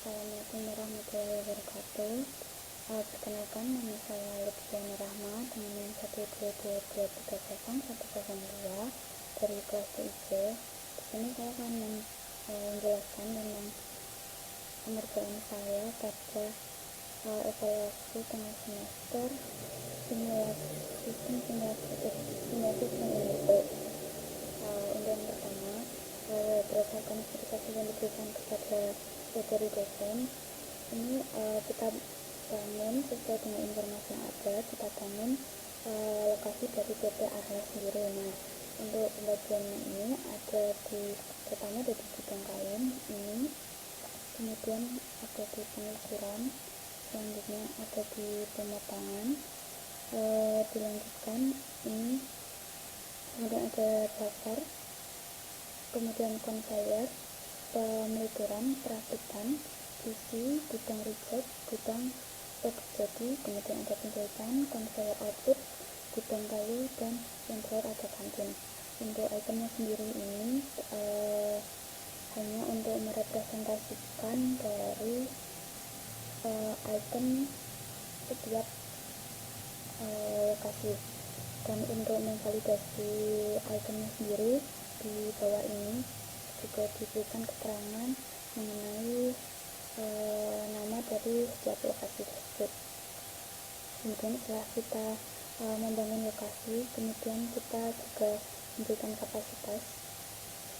Assalamualaikum warahmatullahi wabarakatuh. Perkenalkan, nama saya Lutfiana Rahma dengan NIM 122230102 dari kelas TIC. Di sini saya akan menjelaskan tentang pengerjaan saya pada evaluasi tengah semester simulasi untuk yang pertama, berdasarkan sertifikasi yang diberikan kepada dari dosen, ini kita bangun sesuai dengan informasi yang ada, kita bangun lokasi dari PT Arla sendiri. Nah, untuk pembagian ini pertama ada di bidang kain ini, kemudian ada di pengukuran, selanjutnya ada di pemotongan, dilanjutkan ini, kemudian ada dasar, kemudian konveyor, pemeluturan, perakitan, isi, gudang riset, gudang jadi, kemudian ada penjahitan, konveyor output, gudang kayu, dan yang terakhir ada kantin. Untuk itemnya sendiri ini hanya untuk merepresentasikan dari item setiap lokasi, dan untuk memvalidasi itemnya sendiri di bawah ini juga diberikan keterangan mengenai nama dari setiap lokasi tersebut. Kemudian setelah kita membangun lokasi, kemudian kita juga memberikan kapasitas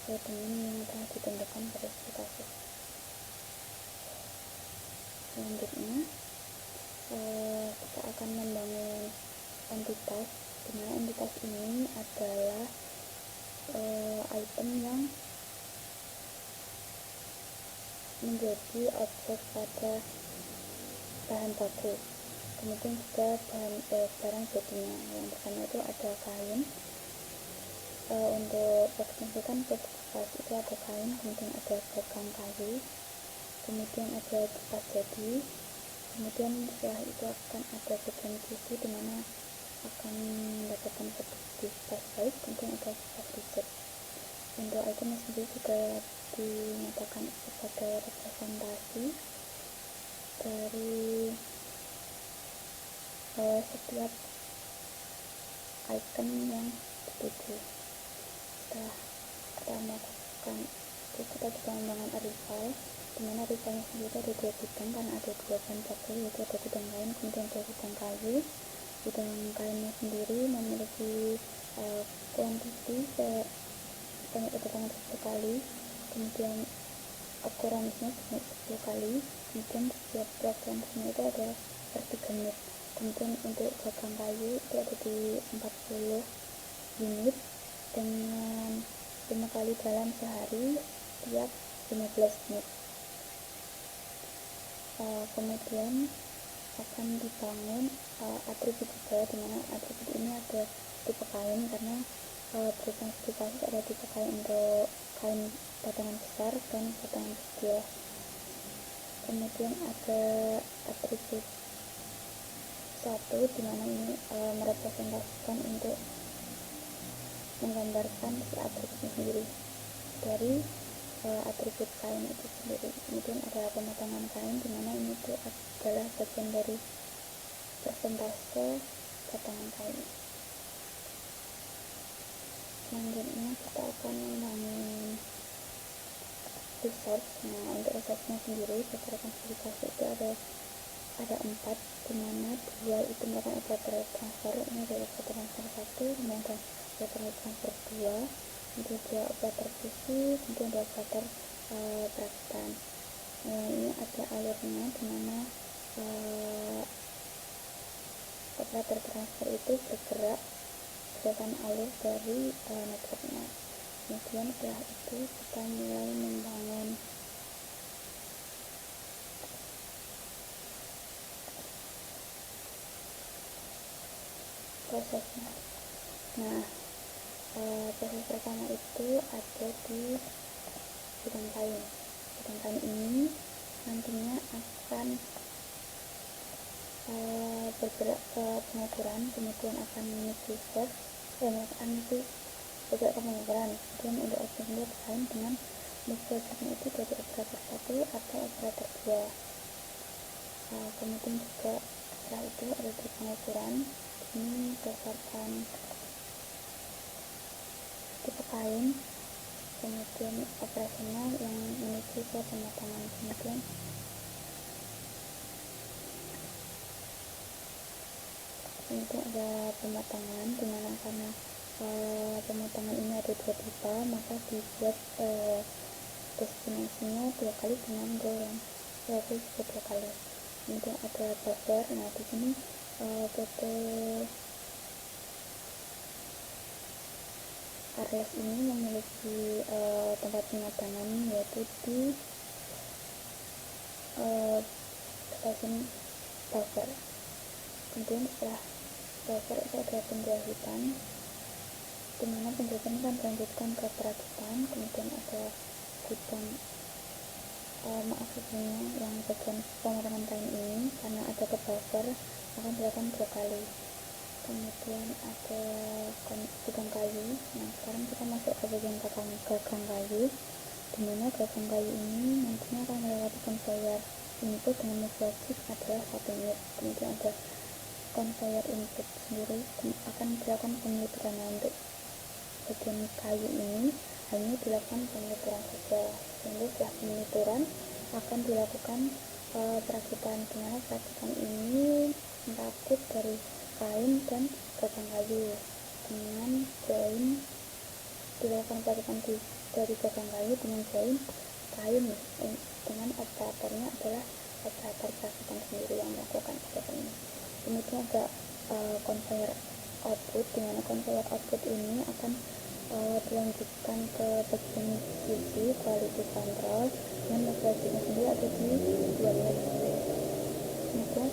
sesuai dengan yang telah ditentukan pada spesifikasi. Selanjutnya kita akan membangun entitas, dimana entitas ini adalah item yang menjadi objek pada bahan baku, kemudian juga barang jadinya. Yang pertama itu ada kain, untuk spesifikasi itu ada kain, kemudian ada gagang kayu, kemudian ada kipas jadi, kemudian setelah itu akan ada bagian kisi dimana akan mendapatkan seperti kipas baik, kemudian ada kipas riset. Untuk itemnya sendiri juga dinyatakan sebagai representasi dari setiap item yang dituju. Setelah kita melakukan itu, kita juga membangun rival, dimana rivalnya sendiri ada dua bidang karena ada dua bahan baku, yaitu ada bidang kain, kemudian ada bidang kayu. Bidang kainnya sendiri memiliki kuantiti sebanyak kedatangan 10 kali, kemudian akuransinya sebanyak 10 kali, kemudian setiap referensinya itu ada per 3 menit. Kemudian untuk gagang kayu itu ada di 40 unit dengan 5 kali dalam sehari setiap 15 menit. Kemudian akan dibangun atribut juga, dimana atribut ini ada tipe kain karena berdasarkan spesifikasi ada tipe kain untuk kain batangan besar dan batangan kecil. Kemudian ada atribut 1 dimana ini merepresentasikan untuk menggambarkan si atributnya sendiri dari atribut kain itu sendiri. Kemudian ada pemotongan kain dimana ini itu adalah bagian dari persentase batangan kain. Selanjutnya kita akan membangun research. Nah, untuk researchnya sendiri berdasarkan spesifikasi itu ada 4, dimana 2 itu merupakan operator transfer. Ini ada operator transfer 1, kemudian ada operator transfer 2, kemudian ada operator fusi, kemudian ada operator perakitan. Ini ada alurnya, dimana operator transfer itu bergerak berdasarkan alur dari networknya. Kemudian setelah itu kita mulai membangun prosesnya. Nah, proses pertama itu ada di bidang kain. Bidang kain ini nantinya akan bergerak ke pengukuran, kemudian akan menuju bergerak ke pengukuran. Kemudian untuk objek kain dengan move wajibnya itu dari operator 1 atau operator 2. Kemudian juga setelah itu ada di pengukuran, ini berdasarkan tipe kain, kemudian operasional yang menuju ke pematangan. Kemudian ada pematangan, dimana karena pematangan ini ada 2 tipe, maka dibuat destinasinya 2 kali dengan goreng, yaitu juga 2 kali. Kemudian ada buffer. Nah, di sini PT Arles ini memiliki tempat pematangan, yaitu di stasiun buffer. Kemudian setelah buffer itu ada penjahitan, dimana penjahitan akan dilanjutkan ke perakitan. Kemudian ada gudang yang bagian pematangan kain ini karena ada ke buffer akan dilakukan 2 kali. Kemudian ada gudang kayu. Nah, sekarang kita masuk ke bagian gagang kayu, dimana gagang kayu ini nantinya akan melewati conveyor input dengan move wajib adalah 1 unit. Kemudian ada conveyor input sendiri akan dilakukan penyelidikan. Untuk bagian kayu ini hanya dilakukan penyelidikan saja, sehingga setelah penyelidikan akan dilakukan perakitan, dimana perakitan ini merakit dari kain dan gagang kayu dengan join, dilakukan perakitan dari gagang kayu dengan join kain, dengan operatornya adalah operator perakitan sendiri yang melakukan perakitan ini. Kemudian ada conveyor output, dimana conveyor output ini akan dilanjutkan ke bagian QC, quality control, dan wajibnya sendiri ada di 2 unit. Kemudian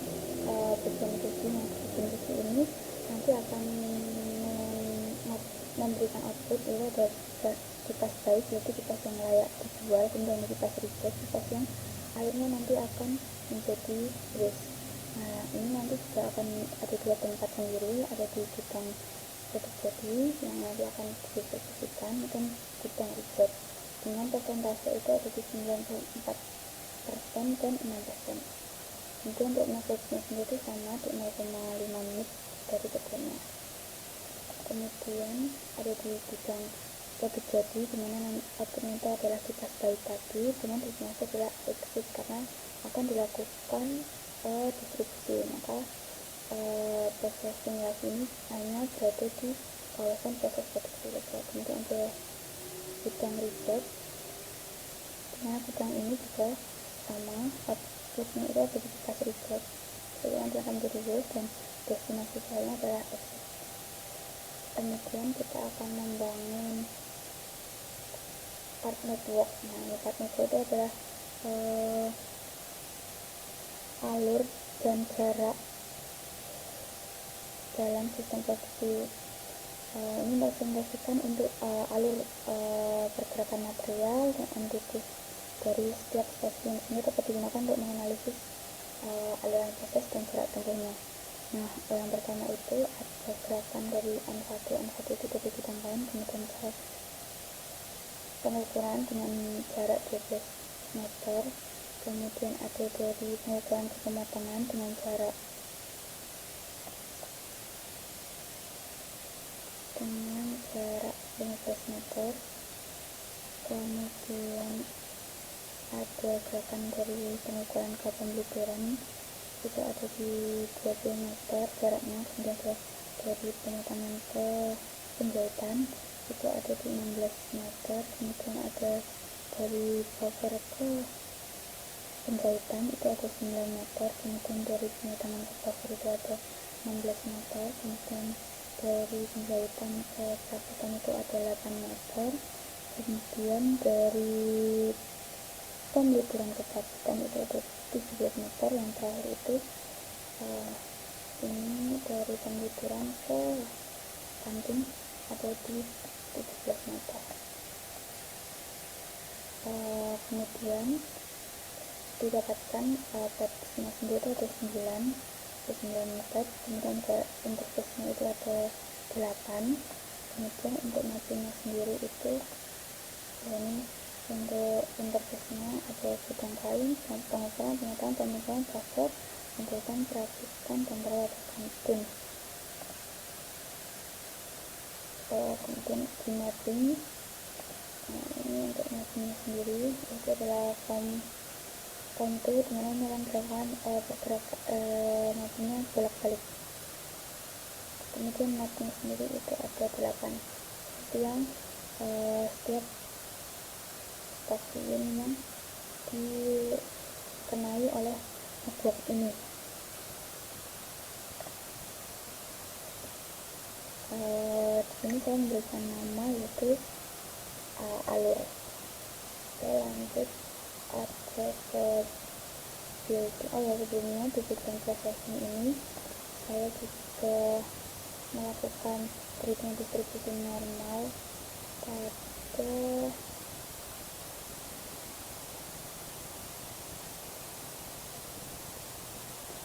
bagian QC ini nanti akan memberikan output, yaitu ada kipas baik, yaitu kipas yang layak dijual, kemudian kipas reject, kipas yang akhirnya nanti akan menjadi waste. Nah, ini nanti juga akan ada 2 tempat sendiri, ada di gudang jadi yang nanti akan didistribusikan, dan gudang reject dengan persentase itu ada di 94% dan 6%. Kemudian untuk message-nya sendiri sama di 0,5 menit dari keduanya. Kemudian ada di gudang produk jadi, dimana outputnya itu adalah kipas baik tadi, dengan destinasi adalah exit karena akan dilakukan distribusi. Maka proses simulasi ini hanya berada di kawasan proses produksi saja. Kemudian ada gudang reject, dimana gudang ini juga sama, outputnya itu ada di kipas reject, jadi nanti akan menjadi waste dan destinasi filenya adalah exit. Kemudian kita akan membangun part network. Nah, part network itu adalah alur dan jarak dalam sistem produksi. Ini merepresentasikan untuk alur pergerakan material dan entitas dari setiap stasiun, sehingga dapat digunakan untuk menganalisis aliran proses dan jarak tempuhnya. Nah, yang pertama itu ada gerakan dari N1 itu dari gudang kain, kemudian ke pengukuran dengan jarak 12 meter, kemudian ada dari pengukuran ke pematangan dengan jarak 15 meter, kemudian ada gerakan dari pengukuran ke pemblukiran, itu ada di 20 meter jaraknya, kemudian dari pematangan ke penjahitan itu ada di 16 meter, kemudian ada dari buffer ke penjahitan itu ada 9 meter, kemudian dari pematangan ke buffer itu ada 16 meter, kemudian dari penjahitan ke perakitan itu ada 8 meter, kemudian dari pemblukiran ke perakitan itu ada 17 meter, yang terakhir itu ini dari pemblukiran ke kanting ada di 17 meter. Kemudian didapatkan batasnya sendiri ada 9 meter, kemudian ke interface-nya itu ada 8, kemudian untuk mappingnya sendiri itu ini Untuk interface-nya ada bidang kain, pengukuran, pemetaan, pemisahan, plaster, pembuatan, perakitan, dan perawatan tim. Kemudian di mapping, ini untuk mappingnya sendiri itu adalah form 2 dimana melakukan mappingnya bolak-balik. Kemudian mapping sendiri itu ada 8 seperti yang setiap stasiun yang dikenai oleh blok ini. Di sini saya memberikan nama yaitu alur. Oke, lanjut ada ke building. Oh ya, sebelumnya di building processing ini saya juga melakukan grading distribusi normal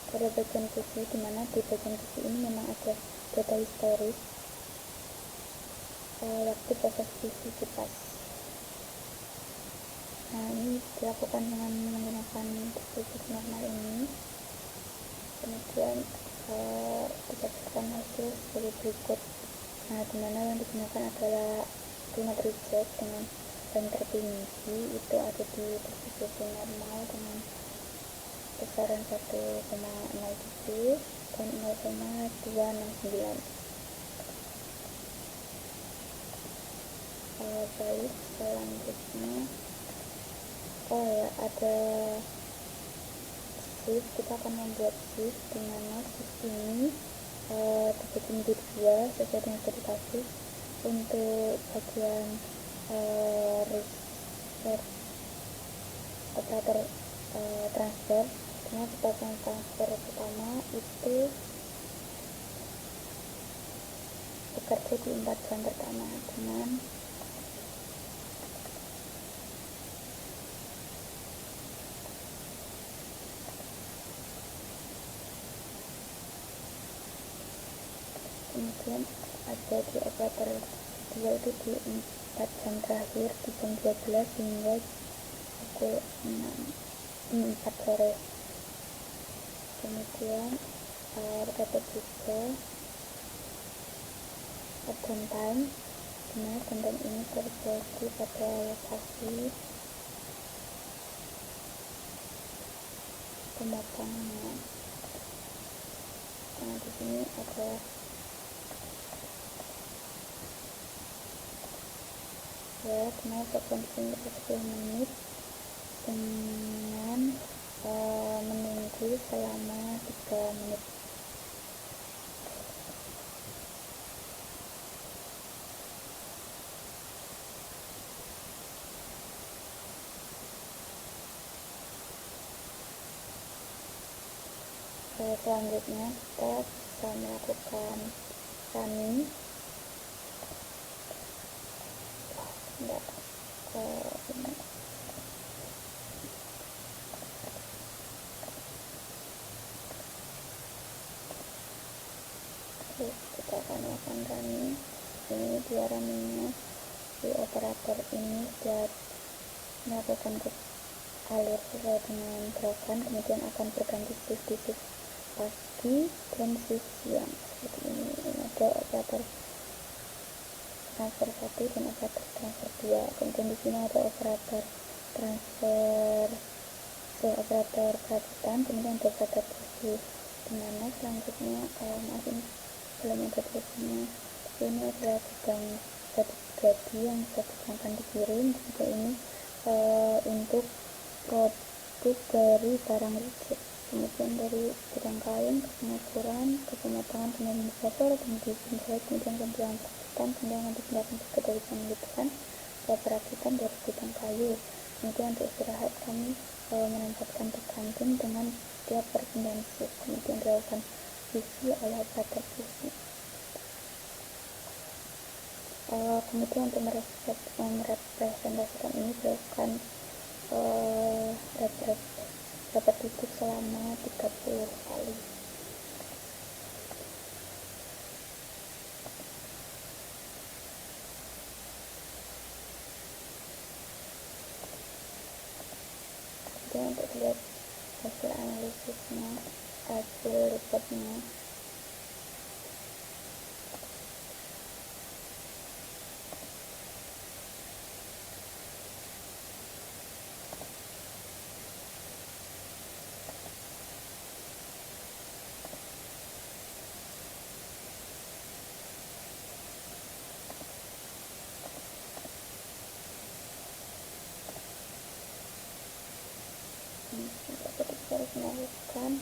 pada bagian QC, dimana di bagian QC ini memang ada data historis waktu proses QC kipas. Nah, ini dilakukan dengan menggunakan distribusi normal ini. Kemudian didapatkan hasil sebagai berikut. Nah, dimana yang digunakan adalah climate reject dengan paling tertinggi itu ada di distribusi normal dengan besaran 1,07 dan 0,269. Baik, selanjutnya ada shift. Kita akan membuat shift dimana shift ini dibagi menjadi 2 sesuai dengan spesifikasi. Untuk bagian operator transfer, dengan bagian transfer pertama itu bekerja di 4 jam pertama dengan kemudian ada di operator 2 itu di 4 jam terakhir di jam 12 hingga pukul 4 sore. Kemudian operator 3 downtime, dimana downtime ini terjadi pada lokasi pemotongan. Nah, di sini ada dimana frekuensi 10 menit dengan menunggu selama 3 menit. Selanjutnya kita bisa melakukan running. Kita akan melakukan running. Ini dia runningnya. Si operator ini sudah melakukan alur sesuai dengan gerakan, kemudian akan berganti shift di shift pagi dan shift siang seperti ini. Ini ada operator transfer 1 dan operator transfer 2. Kemudian di sini ada operator transfer operator perakitan, kemudian ada operator QC. Dimana selanjutnya maaf ini belum ada tulisannya. Ini adalah bidang jadi yang akan dikirim. Juga ini untuk produk dari barang reject. Kemudian dari bidang kain ke pengukuran, ke pemotongan, kemudian motor, kemudian penjahit, kemudian penjualan perakitan, kemudian dipindahkan juga dari penelitian ke perakitan dari bidang kayu. Kemudian untuk istirahat kami menempatkan di kantin dengan tiap perpindahan shift. Kemudian dilakukan isi oleh operator QC. Kemudian untuk merepresentasikan ini dilakukan repetitif selama 30 kali. aja untuk lihat hasil analisisnya, hasil reportnya. Kita harus melakukan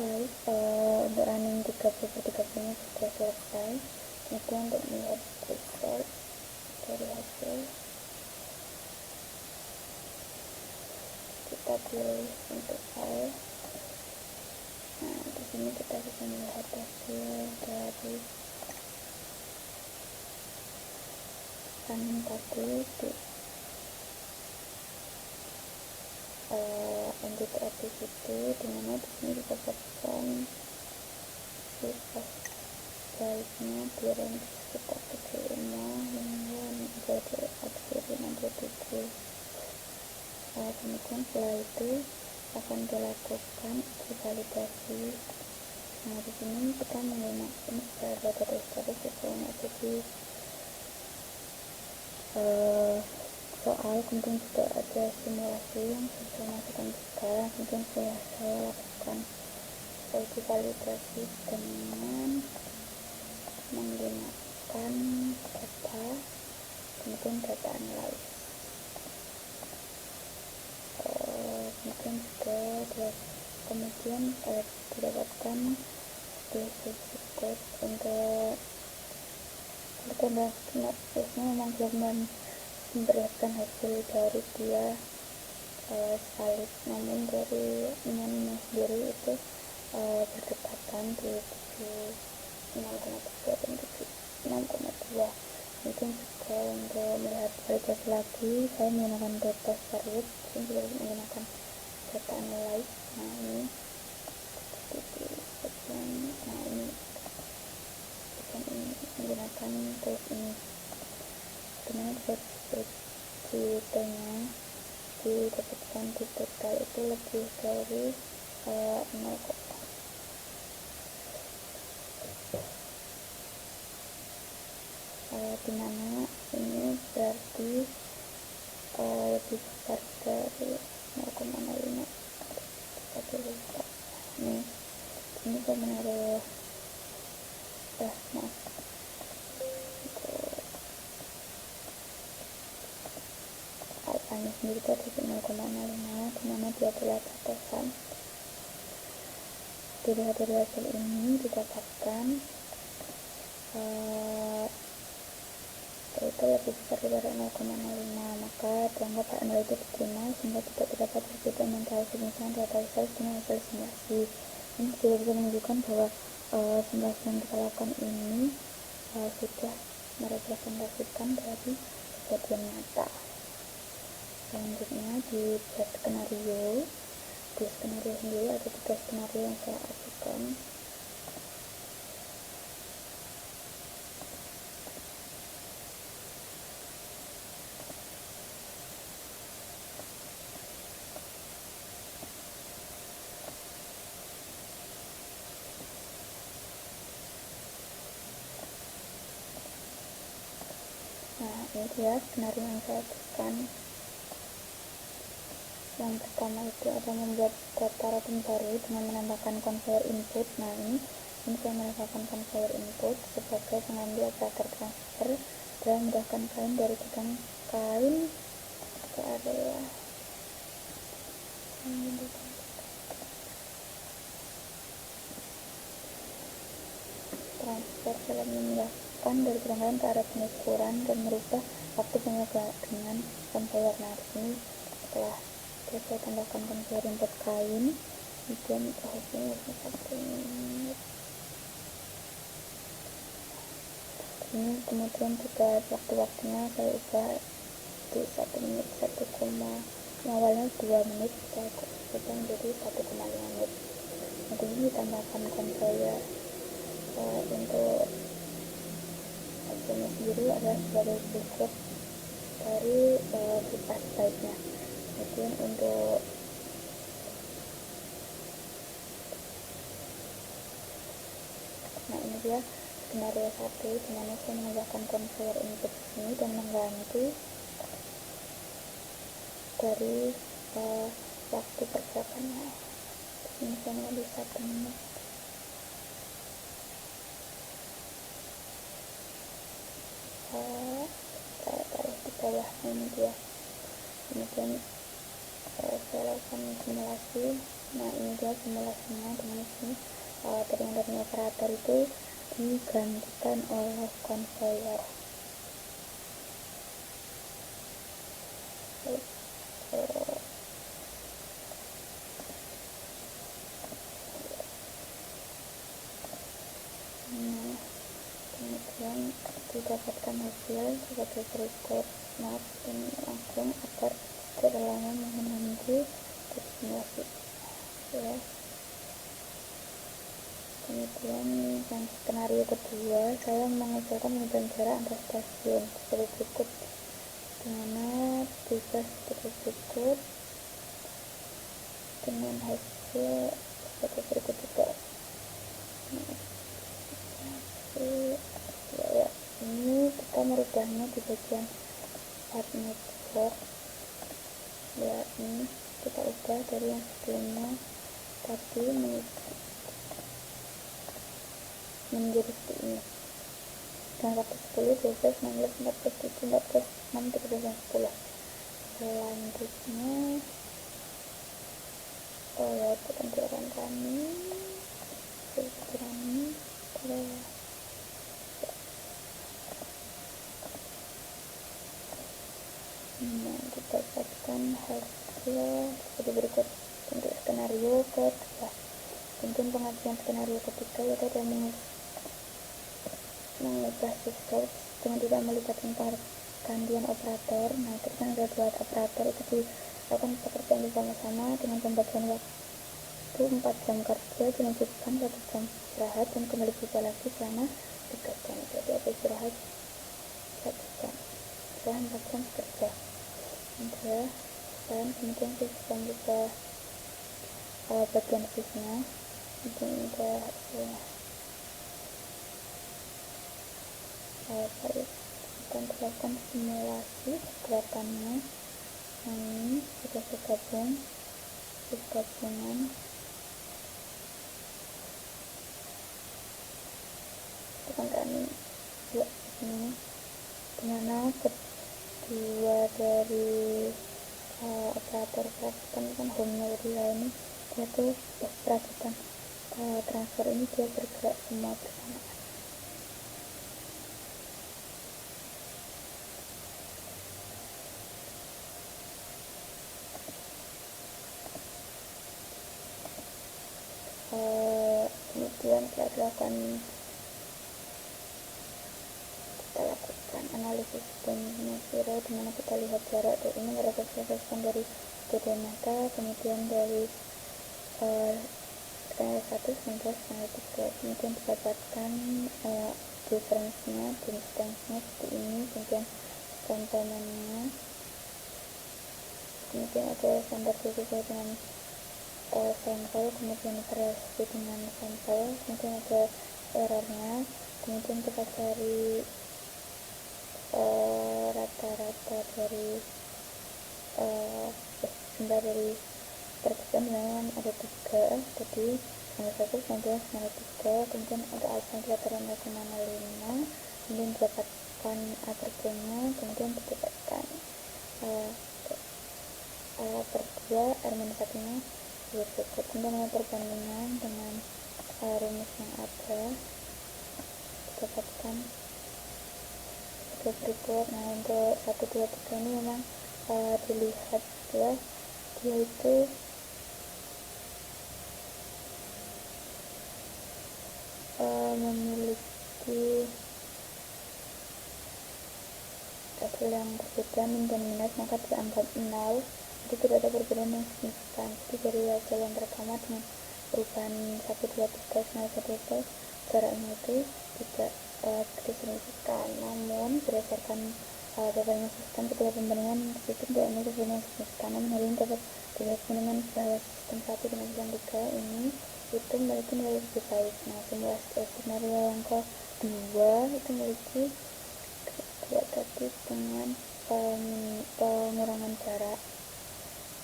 guys. Untuk running 30/30 nya sudah selesai. Kemudian untuk melihat result dari hasil, kita pilih untuk file. Nah, di sini kita bisa melihat hasil dari running tadi di entity activity, dimana di sini disebutkan sifat baiknya di range sekitar 75 hingga menjadi akhiri 67. Kemudian setelah itu akan dilakukan validasi. Nah, di sini kita menggunakan data historis yang ada di soal, kemudian juga ada simulasi yang saya masukkan sekarang. Kemudian saya lakukan uji validasi dengan menggunakan data, kemudian data analysis, kemudian didapatkan specific code untuk biasanya memang belum memperlihatkan hasil dari dia salib, namun dari nyanyi sendiri itu berdekatan di 0,3 dan 6,2. Mungkin juga untuk melihat validasi lagi, saya menggunakan data variable, mungkin juga menggunakan data analyze. Nah, ini menggunakan tools ini, dimana detailnya didapatkan di total itu lebih dari 0, dimana ini berarti lebih besar dari 0,05. Tadi lupa nih, ini saya menaruh maaf, alfanya sendiri tadi 0,05, dimana dia adalah batasan. Dilihat dari hasil ini didapatkan itu lebih besar dari 0,05, maka dianggap nilai itu diterima sehingga tidak terdapat perbedaan antara hasil pemisahan data sel dengan hasil simulasi. Ini juga bisa menunjukkan bahwa simulasi yang kita lakukan ini sudah merepresentasikan dari kejadian nyata. Selanjutnya dibuat skenario. Di skenario sendiri ada 3 skenario yang saya ajukan. Nah, ini dia skenario yang saya ajukan. Yang pertama itu ada membuat data random baru dengan menambahkan conveyor input. Nah, ini saya menambahkan conveyor input sebagai pengambil operator transfer dan memindahkan kain dari gudang kain ke area transfer dalam memindahkan dari gudang kain ke area pengukuran dan merubah waktu pengukuran dengan conveyor. Nah, di sini setelah saya tambahkan conveyor input kain, kemudian hasilnya 1 menit. Ini kemudian juga waktu-waktunya saya ubah di 1 menit 1, awalnya 2 menit saya ubah menjadi 1,5 menit. Jadi ini ditambahkan conveyor untuk hasilnya sendiri adalah sebagai berikut dari kipas baiknya. Kemudian untuk ini dia skenario 1, dimana saya menambahkan conveyor input ini dan mengganti dari waktu persiapannya. Ini saya di 1 menit. Saya taruh di bawah ini dia. Kemudian saya lakukan simulasi. Nah, ini dia simulasinya, dengan sini dari operator itu digantikan oleh conveyor. Nah, kemudian didapatkan hasil sebagai berikut. Maaf, ini langsung agar tidak lama menunggu simulasi ya. Kemudian yang skenario kedua, saya mengusulkan penghitungan jarak antar stasiun seperti berikut, dimana bisa seperti berikut dengan hasil seperti berikut juga. Ini kita merubahnya di bagian part network ya. Ini kita ubah dari yang sebelumnya tadi menjadi seperti ini dengan waktu 10, 12, 16, 14, 17, 14, 6, 13, dan 10. Selanjutnya itu pembiaran kami didapatkan hasil seperti berikut. Untuk skenario kedua, untuk pengajuan skenario ketiga yaitu ada mengubah sistem dengan tidak melibatkan pergantian operator. Nah, itu kan ada 2 operator, itu dilakukan pekerjaan bersama-sama dengan pembagian waktu 4 jam kerja, dilanjutkan 1 jam istirahat dan kembali kerja lagi selama 3 jam. Jadi ada istirahat 1 jam, istirahat 4 jam kerja. Dan kemudian kita juga bagian fishnya itu udah hasilnya. Baik. akan dilakukan simulasi gerakannya. Nah, ini sudah bergabungan tekan kami ya ini dimana kedua dari operator kan home-nya Gorilla ini dia tuh perakitan transfer ini dia bergerak semua bersamaan. Kemudian kita lakukan analisis sistemnya zero, dimana kita lihat jarak ini merepresentasikan dari koordinata, kemudian dari skala 1 sampai skala 3, kemudian didapatkan difference-nya, distance-nya seperti ini, kemudian komponennya, kemudian ada standar sesuai dengan sampel, kemudian variasi dengan sampel, kemudian ada errornya, kemudian kita cari rata-rata dari jumlah dari percikan, dengan ada 3, jadi skala 1 sampai skala 3, kemudian ada alpha yang kita turun 0,05, kemudian didapatkan atributnya, kemudian didapatkan per 2 R-1 nya berikut, kemudian perbandingan dengan rumus yang ada didapatkan berikut. Nah, untuk 1, 2, 3 ini memang dilihat ya, dia itu memiliki hasil yang berbeda min dan minus, maka dianggap 0, jadi tidak ada perbedaan yang signifikan. Jadi dari hasil yang pertama dengan perubahan 1, 2, 3 0, 1 itu jaraknya itu tidak signifikan, namun berdasarkan beberapa sistem ketika pembandingan sistem tidak memiliki perbedaan yang signifikan. Namun hari ini dapat dilihat dengan bahwa sistem 1 dengan sistem 3 ini itu memiliki nilai lebih baik. Nah, simulasi skenario yang kedua itu memiliki tadi dengan pengurangan jarak,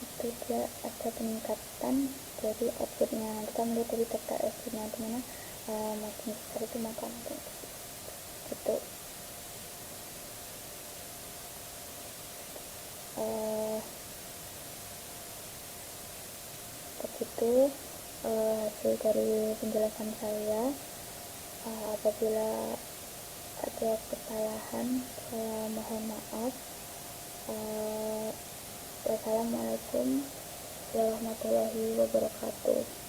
itu dia ada peningkatan dari outputnya. Kita melihat dari TKS nya dimana makin besar itu maka makin gitu. Begitu hasil dari penjelasan saya. Apabila ada kesalahan saya mohon maaf. Wassalamualaikum warahmatullahi wabarakatuh.